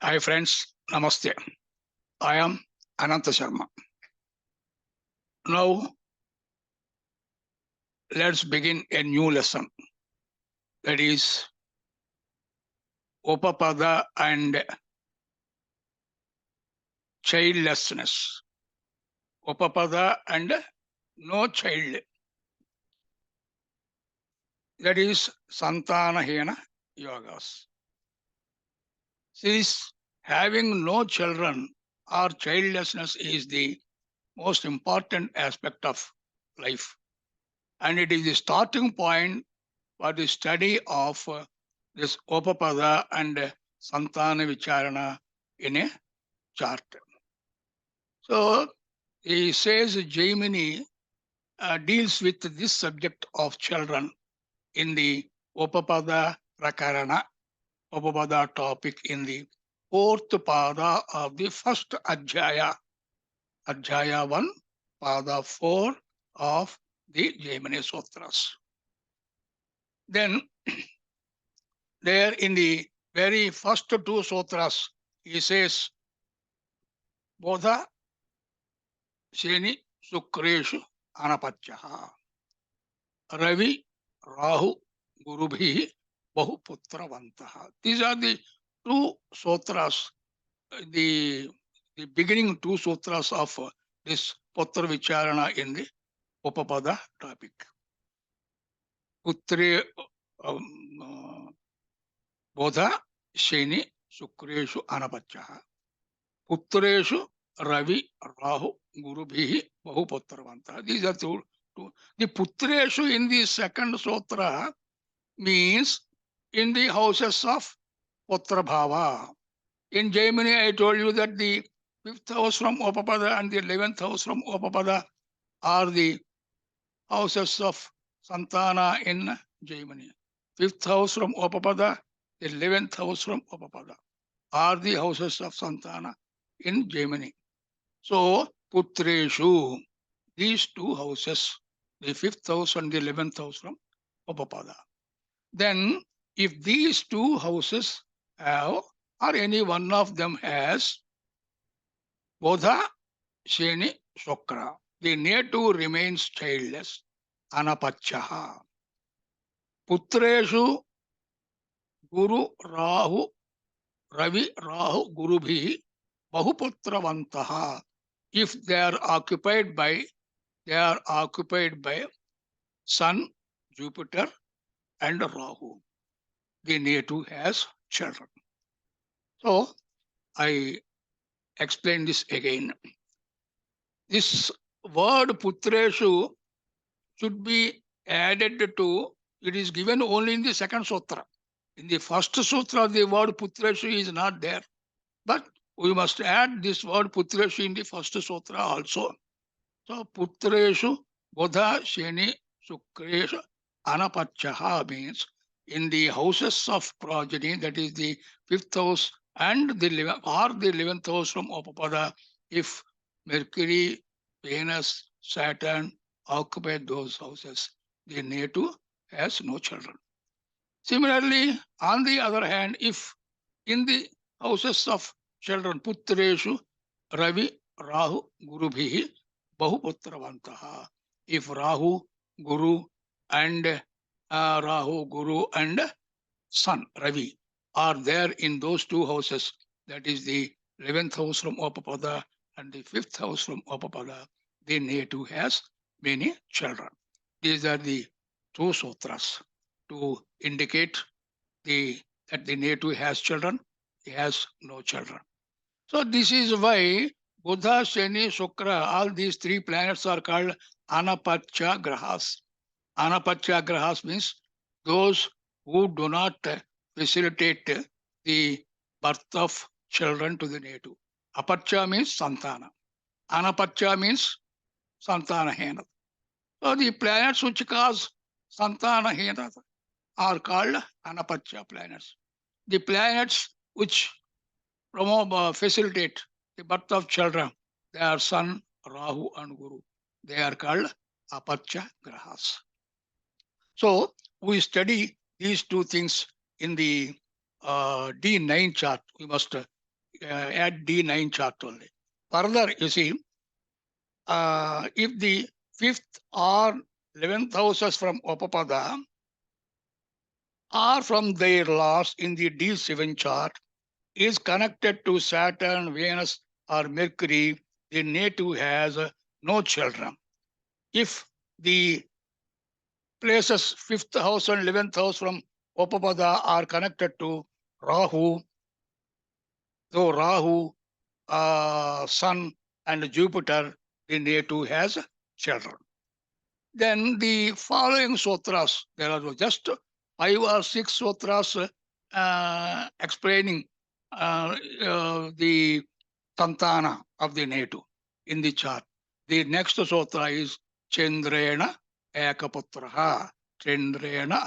Hi friends, Namaste. I am Ananta Sharma. Now let's begin a new lesson. That is Upapada and childlessness. Upapada and no child. That is Santanahena Yogas. Since having no children or childlessness is the most important aspect of life. And it is the starting point for the study of this Upapada and Santana Vicharana in a chart. So he says Jaimini deals with this subject of children in the Upapada Prakarana, Upapada topic in the fourth pada of the first Adhyaya, Adhyaya 1, pada 4 of the Jaimini Sutras. Then there in the very first two sutras, he says, Bodha Sheni Sukreshu Anapachaha Ravi Rahu Gurubhi Bahuputravantaha. These are the two sutras, the beginning two sutras of this Putra Vicharana in the Upapada topic. Putre Bodha Sheni Sukreshu Anapachaha Putreshu Ravi Rahu Gurubhi Bahuputravanta. These are two. The Putreshu in the second sutra means in the houses of Putra Bhava. In Jaimini, I told you that the 5th house from Upapada and the 11th house from Upapada are the houses of Santana in Jaimini. 5th house from Upapada, the 11th house from Upapada are the houses of Santana in Jaimini. So, Putreshu, these two houses, the 5th house and the 11th house from Upapada. Then, if these two houses have, or any one of them has, Bodha, Sheni, Shukra, the native remains childless, Anapachaha. Putreshu, Guru, Rahu, Ravi, Rahu, Gurubhi, Bahuputravantaha. If they are occupied by Sun, Jupiter, and Rahu. The native has children. So I explain this again. This word Putreshu should be added to, it is given only in the second sutra. In the first sutra, the word Putreshu is not there. But we must add this word Putreshu in the first sutra also. So Putreshu, Bodha, Sheni, Sukreshu, Anapachaha means in the houses of progeny, that is the 5th house and the 11th house from Upapada, if Mercury, Venus, Saturn occupy those houses, the native has no children. Similarly, on the other hand, if in the houses of children, Putreshu, Ravi, Rahu, Gurubhihi, Bahuputravantaha. If Rahu, Guru, and Sun, Ravi, are there in those two houses, that is the 11th house from Upapada and the 5th house from Upapada, the native has many children. These are the two sutras to indicate that the native has children, he has no children. So this is why Buddha, Shani, Shukra, all these three planets are called Anapacha Grahas. Anapacha Grahas means those who do not facilitate the birth of children to the native. Apacha means Santana. Anapacha means Santana Hena. So the planets which cause Santana Hena are called Anapacha planets. The planets which facilitate the birth of children, they are Sun, Rahu, and Guru. They are called Apacha Grahas. So we study these two things in the D9 chart. We must at D9 chart only. Further, you see, if the 5th or 11th houses from Upapada are from their last in the D7 chart is connected to Saturn, Venus, or Mercury, the native has no children. If the places 5th house and 11th house from Upapada are connected to Rahu, so Rahu, Sun, and Jupiter, the native has children. Then the following sutras, there are just 5 or 6 sutras explaining the Santana of the native in the chart. The next sutra is Chandrena Ekaputraha. Chandrena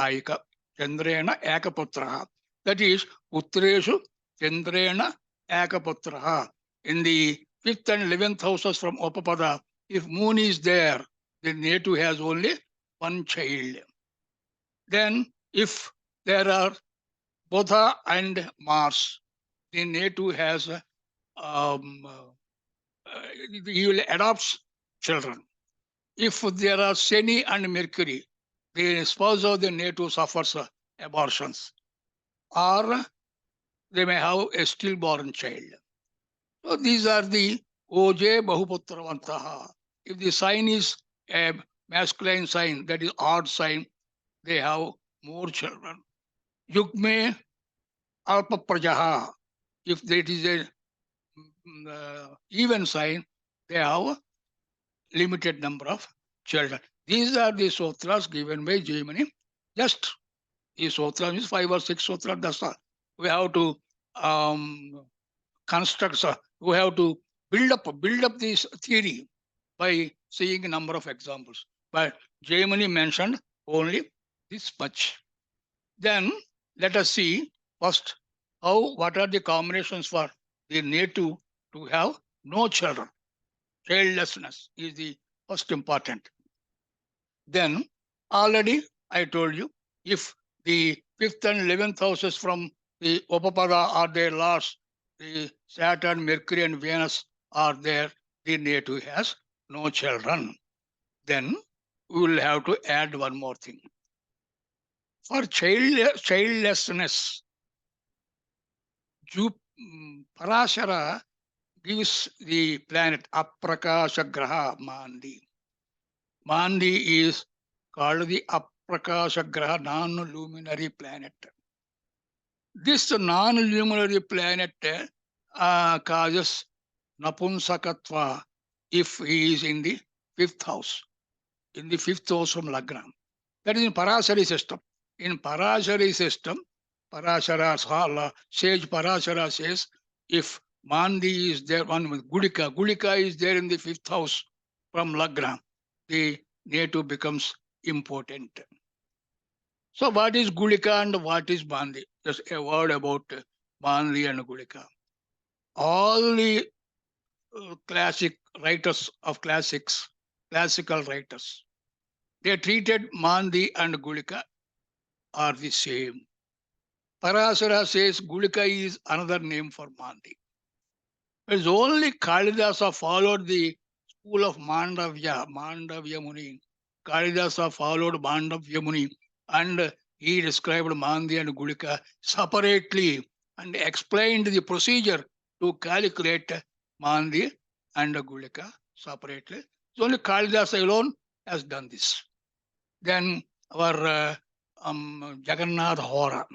Ekaputraha. That is Putreshu Chandrena Ekaputraha. In the 5th and 11th houses from Upapada, if moon is there, the native has only one child. Then if there are Buddha and Mars, the native has he will adopt children. If there are Shani and Mercury, the spouse of the native suffers abortions, or they may have a stillborn child. So these are the Oje Bahuputravantaha. If the sign is a masculine sign, that is odd sign, they have more children. Yugme Alpa Prajaha. If that is a even sign, they have limited number of children. These are the sutras given by Jaimini. Just the sutra is 5 or 6 sutras. That's all. We have to construct. We have to build up this theory by seeing a number of examples. But Jaimini mentioned only this much. Then let us see first what are the combinations for the native to have no children. Childlessness is the first important. Then already I told you, if the 5th and 11th houses from the Upapada are their lords, the Saturn, Mercury, and Venus are there, the native has no children. Then we will have to add one more thing. For childlessness, Parashara gives the planet Aprakasha Graha Mandi. Mandi is called the Aprakasha Graha, non-luminary planet. This non-luminary planet causes Napunsakatva if he is in the 5th house, from Lagna. That is in Parashari system. In Parashari system, sage Parashara says, if Mandi is there, one with Gulika is there in the 5th house from Lagna, the native becomes important. So what is Gulika and what is Mandi? Just a word about Mandi and Gulika. All the classic writers of classical writers, they treated Mandi and Gulika are the same. Parashara says Gulika is another name for Mandi. It's only Kalidasa followed the school of Mandavya Muni. Kalidasa followed Mandavya Muni, and he described Mandi and Gulika separately and explained the procedure to calculate Mandi and Gulika separately. It's only Kalidasa alone has done this. Then our Jagannath Hora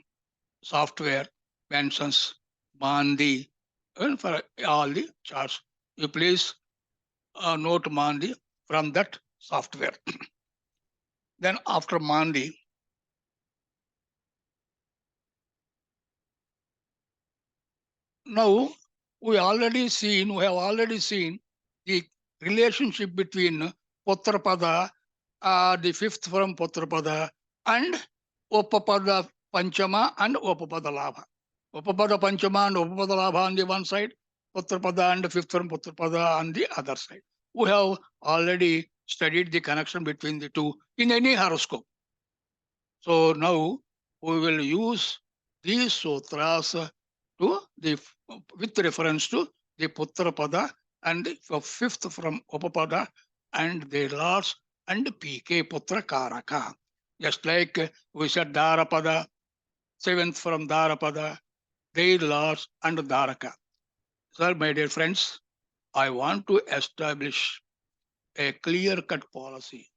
software mentions Mandi for all the charts. You please note Mandi from that software. Then after Mandi, now we have already seen the relationship between Putrapada, the 5th from Putrapada, and Upapada Panchama and Upapada Labha. Upapada Panchama and Upapada Labha on the one side, Putrapada and 5th from Putrapada on the other side. We have already studied the connection between the two in any horoscope. So now we will use these sutras to the with reference to the Putrapada and the fifth from Upapada and the lords and PK Putra Karaka. Just like we said Dharapada, seventh from Dharapada, their lords and Dharaka. Sir, my dear friends, I want to establish a clear-cut policy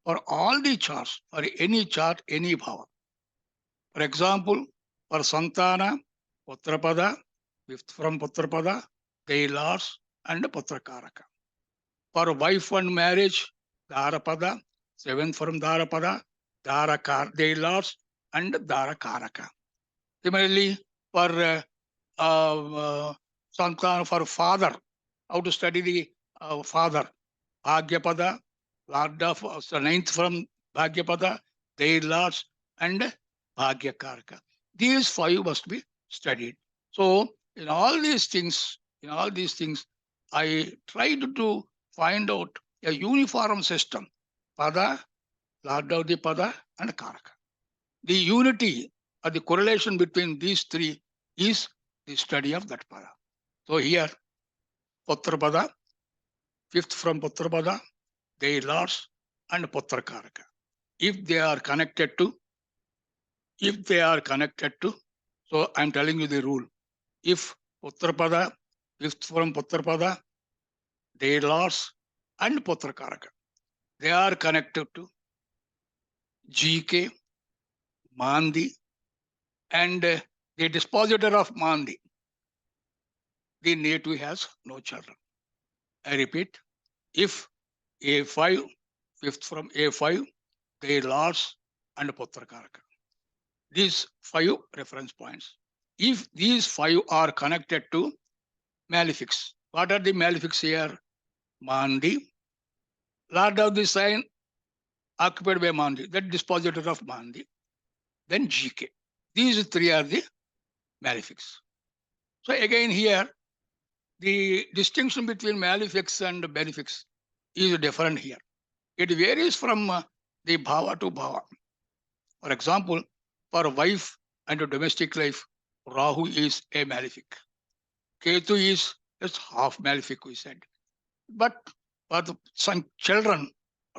for all the charts, for any chart, any bhava. For example, for Santana, Putrapada, fifth from Putrapada, their lords and Putrakaraka. For wife and marriage, Dharapada, seventh from Dharapada, Dharakar, their lords and Dharakaraka. Similarly, for Santana, for father, how to study the father, Bhagyapada, Lord of ninth from Bhagyapada, their lords and Bhagyakaraka. These five must be studied. So in all these things, I tried to find out a uniform system. Pada, Lord of the Pada and Karaka. The unity or the correlation between these three is the study of that Pada. So here, Putrapada, fifth from Putrapada, their lords and Putrakaraka. If they are connected to, so I'm telling you the rule. If Putrapada, fifth from Putrapada, their lords and Putrakaraka, they are connected to GK, Mandi, and the dispositor of Mandi, the native has no children. I repeat, if A5, fifth from A5, their lords and Putrakaraka. These five reference points. If these five are connected to malefics, what are the malefics here? Mandi, Lord of the sign occupied by Mandi, that dispositor of Mandi, then GK. These three are the malefics. So again here, the distinction between malefics and benefics is different here. It varies from the bhava to bhava. For example, for wife and domestic life, Rahu is a malefic. Ketu is just half malefic, we said. But for some children,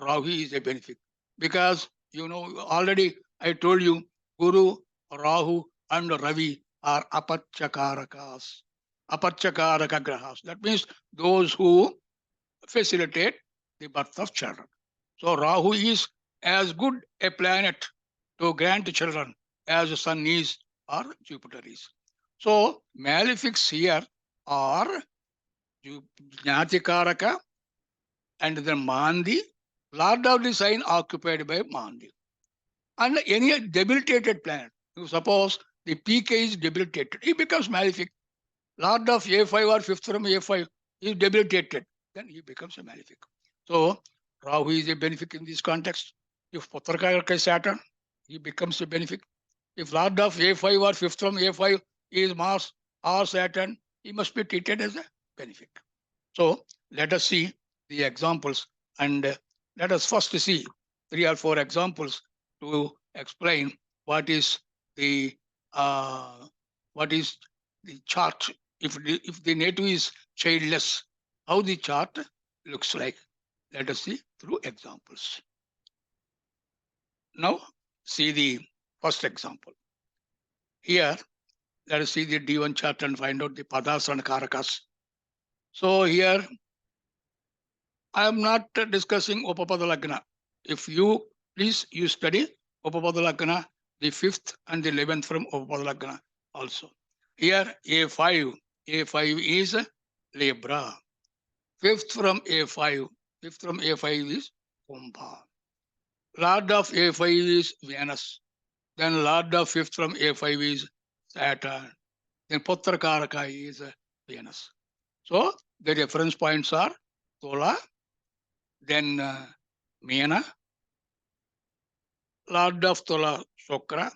Rahu is a benefic. Because, already I told you, Guru, Rahu, and Ravi are apachakarakas. Apachakaraka grahas. That means those who facilitate the birth of children. So Rahu is as good a planet to grant children as the Sun is or Jupiter is. So malefics here are Jnatikaraka and then Mandi, Lord of the sign occupied by Mandi. And any debilitated planet, suppose the PK is debilitated, he becomes malefic. Lord of A5 or fifth from A5 is debilitated, then he becomes a malefic. So Rahu is a benefic in this context. If Putrakaraka is Saturn, he becomes a benefic. If Lord of A5 or fifth from A5 is Mars or Saturn, he must be treated as a benefic. So let us see the examples, and let us first see 3 or 4 examples to explain what is the chart. If the native is childless, how the chart looks like. Let us see through examples. Now see the first example. Here, let us see the D1 chart and find out the padas and karakas. So here, I am not discussing Upapada Lagna. If you, please, you study Upapada Lagna, the 5th and the 11th from Upapada Lagna also. Here, A5 is Libra. 5th from A5 is Kumbha. Lord of A5 is Venus. Then Lord of 5th from A5 is Saturn. Then Putrakaraka is Venus. So the reference points are Tola, then Meena, Lord of Tola Shukra,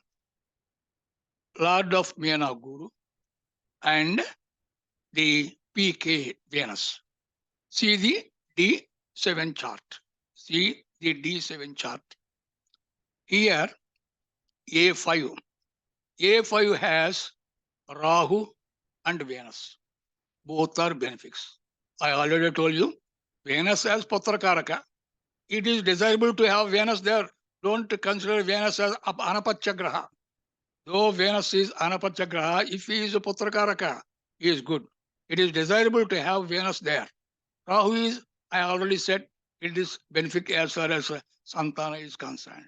Lord of Meena Guru, and the PK Venus. See the D7 chart. See the D7 chart. Here, A5 has Rahu and Venus. Both are benefics. I already told you, Venus as Putrakaraka. It is desirable to have Venus there. Don't consider Venus as Anapatya Graha. Though Venus is Anapatya Graha, if he is a Putrakaraka, he is good. It is desirable to have Venus there. Rahu is, I already said, it is benefic as far as Santana is concerned.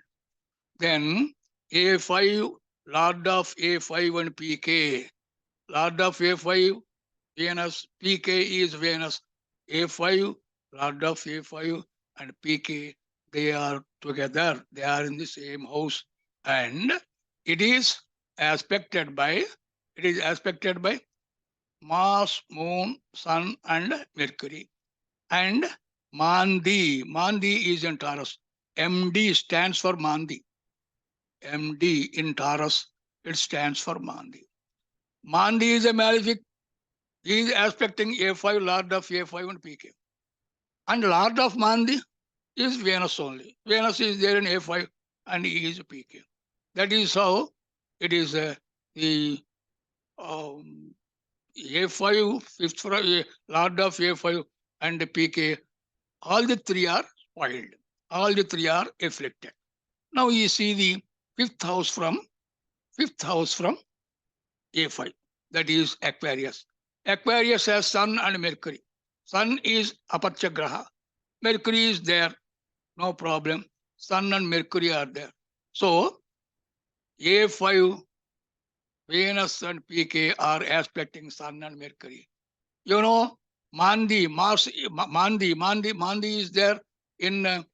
Then A5, Lord of A5 and PK. Lord of A5, Venus, PK is Venus. A5, Lord of A5 and PK, they are together. They are in the same house. And it is aspected by Mars, Moon, Sun, and Mercury. And Mandi. Mandi is in Taurus. MD stands for Mandi. MD in Taurus, it stands for Mandi. Mandi is a malefic. He is aspecting A5, Lord of A5 and PK. And Lord of Mandi is Venus only. Venus is there in A5 and he is PK. That is how it is the A5, fifth from Lord of A5 and PK. All the three are spoiled. All the three are afflicted. Now you see the fifth house from A5. That is Aquarius. Aquarius has Sun and Mercury. Sun is Apatya Graha. Mercury is there. No problem. Sun and Mercury are there. So A5, Venus and PK are aspecting Sun and Mercury. You know, Mandi is there in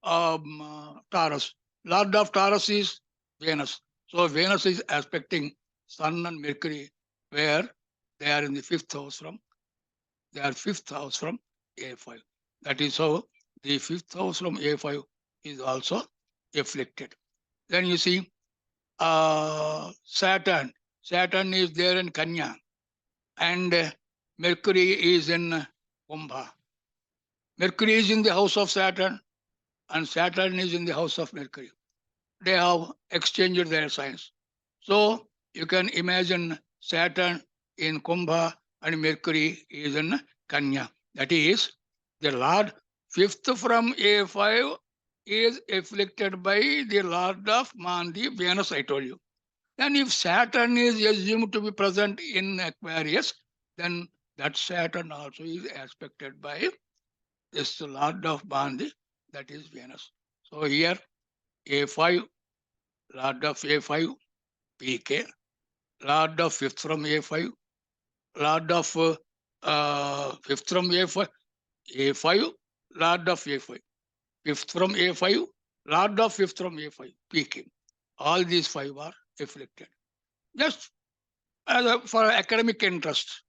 Taurus. Lord of Taurus is Venus. So Venus is aspecting Sun and Mercury, where they are in the fifth house from A5. That is how the fifth house from A5 is also afflicted. Then you see Saturn. Saturn is there in Kanya, and Mercury is in Kumbha. Mercury is in the house of Saturn, and Saturn is in the house of Mercury. They have exchanged their signs. So you can imagine Saturn in Kumbha and Mercury is in Kanya. That is, the Lord fifth from A5 is afflicted by the Lord of Mandi, Venus, I told you. Then if Saturn is assumed to be present in Aquarius, then that Saturn also is aspected by this Lord of Mandi, that is Venus. So here A5, Lord of A5, PK, Lord of fifth from A5, Lord of fifth from A5, Lord of A5, fifth from A5, Lord of fifth from A5, PK. All these five are afflicted. Just for academic interest,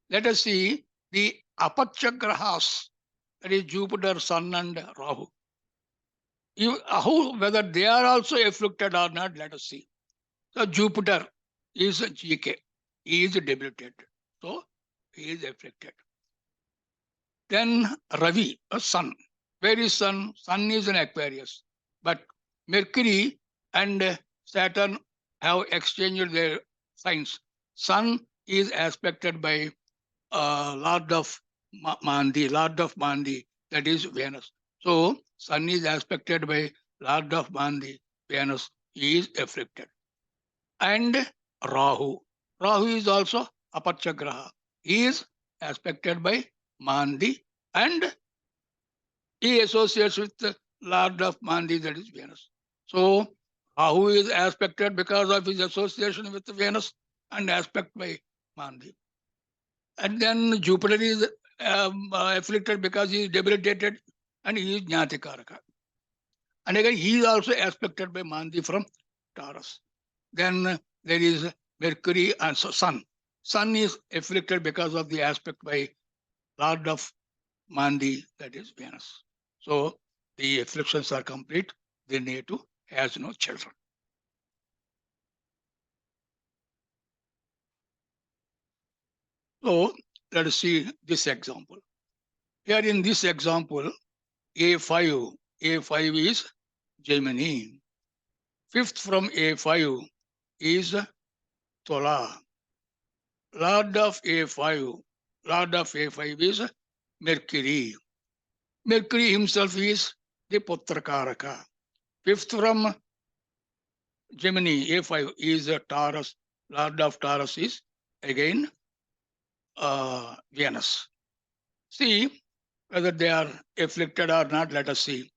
let us see the Apatya Grahas, that is Jupiter, Sun, and Rahu. Whether they are also afflicted or not, let us see. So Jupiter is a GK. He is debilitated. So he is afflicted. Then Ravi, a Sun. Where is Sun? Sun is in Aquarius. But Mercury and Saturn have exchanged their signs. Sun is aspected by Lord of Mandi, that is Venus. So Sun is aspected by Lord of Mandi, Venus. He is afflicted. And Rahu. Rahu is also Apatya Graha. He is aspected by Mandi and he associates with the Lord of Mandi, that is Venus. So Rahu is aspected because of his association with Venus and aspect by Mandi. And then Jupiter is afflicted because he is debilitated and he is Jnatikaraka. And again, he is also aspected by Mandi from Taurus. Then there is Mercury and Sun. Sun is afflicted because of the aspect by Lord of Mandi, that is Venus. So the afflictions are complete. The native has no children. So let us see this example. Here in this example, A5 is Jaimini. Fifth from A5 is Tola. Lord of A5. Lord of A5 is Mercury. Mercury himself is the Putrakaraka. Fifth from Gemini, A5 is a Taurus. Lord of Taurus is again Venus. See whether they are afflicted or not. Let us see.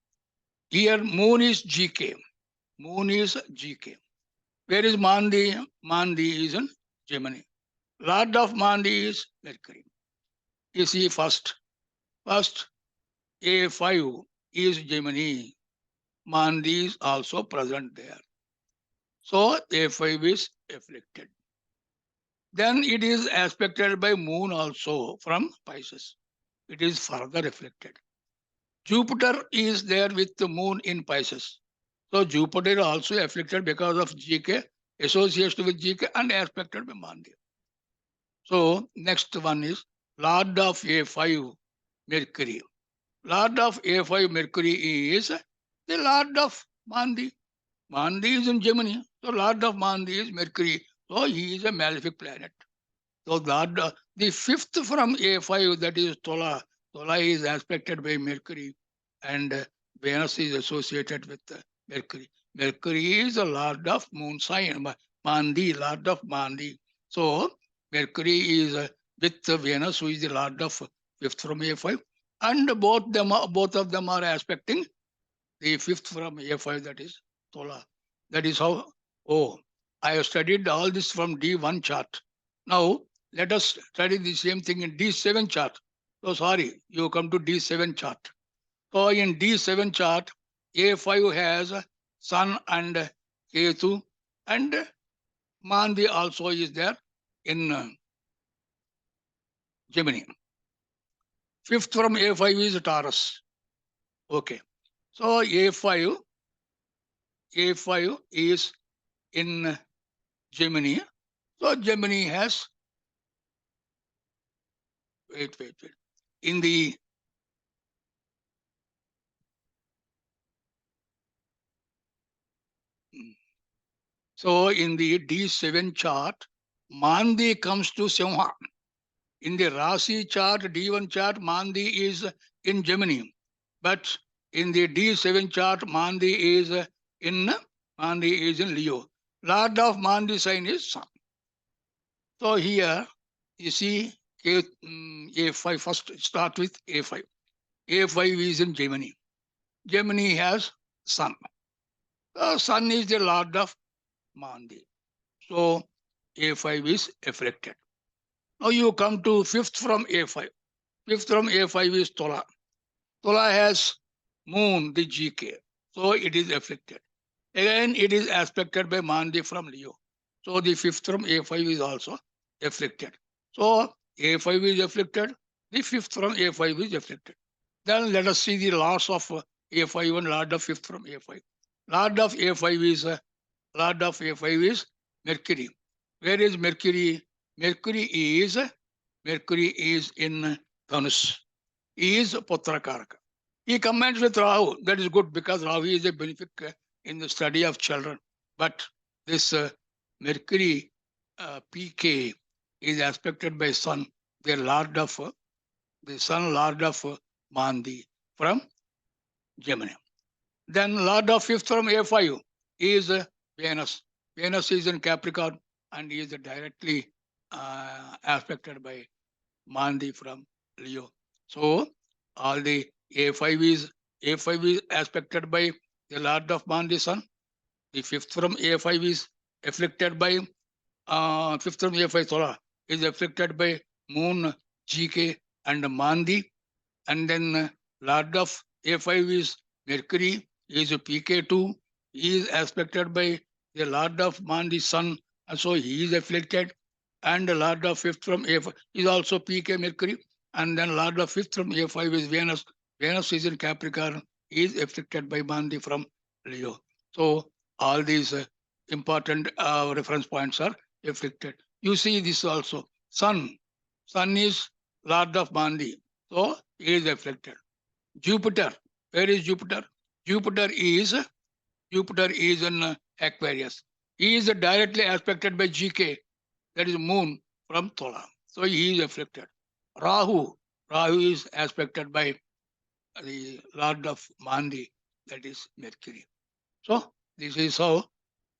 Here, Moon is GK. Moon is GK. Where is Mandi? Mandi is in Gemini. Lord of Mandi is Mercury. You see, first A5 is Gemini. Mandi is also present there. So A5 is afflicted. Then it is aspected by Moon also from Pisces. It is further afflicted. Jupiter is there with the Moon in Pisces. So Jupiter also afflicted because of GK, association with GK and aspected by Mandi. So next one is Lord of A5 Mercury. Lord of A5 Mercury is the Lord of Mandi. Mandi is in Gemini. So Lord of Mandi is Mercury. So he is a malefic planet. So the fifth from A5, that is Tola. Tola is aspected by Mercury and Venus is associated with Mercury. Mercury is the Lord of moon sign, Mandi, Lord of Mandi. So Mercury is with Venus, who is the Lord of fifth from A5. And both of them are aspecting the fifth from A5, that is Tola. That is how, I have studied all this from D1 chart. Now, let us study the same thing in D7 chart. So sorry, you come to D7 chart. So in D7 chart, A5 has Sun and Ketu, and Mandi also is there in Gemini. Fifth from A5 is Taurus. Okay. So A5 is in Gemini. So Gemini has, wait. In the D7 chart, Mandi comes to Simha. In the Rasi chart, D1 chart, Mandi is in Gemini. But in the D7 chart, Mandi is in Leo. Lord of Mandi sign is Sun. So here you see A5, first start with A5. A5 is in Gemini. Gemini has Sun. The Sun is the Lord of Mandi. So A5 is afflicted. Now you come to fifth from A5. Fifth from A5 is Tola. Tola has Moon, the GK. So it is afflicted. Again, it is aspected by Mandi from Leo. So the fifth from A5 is also afflicted. So A5 is afflicted. The fifth from A5 is afflicted. Then let us see the lords of A5 and Lord of fifth from A5. Lord of A5 is Mercury. Where is Mercury? Mercury is in Dhanus. He is Putrakaraka. He combines with Rahu. That is good because Rahu is a benefic in the study of children. But this Mercury PK is aspected by Sun, the Sun Lord of Mandi from Gemini. Then Lord of fifth from A5 is Venus. Venus is in Capricorn and is directly aspected by Mandi from Leo. So all the A5 is aspected by the Lord of Mandi Sun. The fifth from A5 is afflicted by fifth from A5 Tola is afflicted by Moon, GK and Mandi. And then Lord of A5 is Mercury, is PK2. He is aspected by the Lord of Mandi Sun, and so he is afflicted. And the Lord of fifth from A5 is also PK Mercury. And then Lord of fifth from A5 is Venus. Venus is in Capricorn. He is afflicted by Mandi from Leo. So all these important reference points are afflicted. You see this also. Sun is Lord of Mandi. So he is afflicted. Jupiter. Where is Jupiter? Jupiter is in Aquarius. He is directly aspected by GK, that is Moon from Tola. So he is afflicted. Rahu is aspected by the Lord of Mandi, that is Mercury. So this is how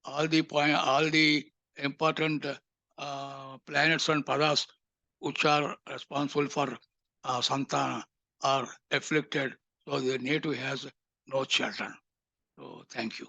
all the important planets and padas which are responsible for santana are afflicted. So the native has no children. So thank you.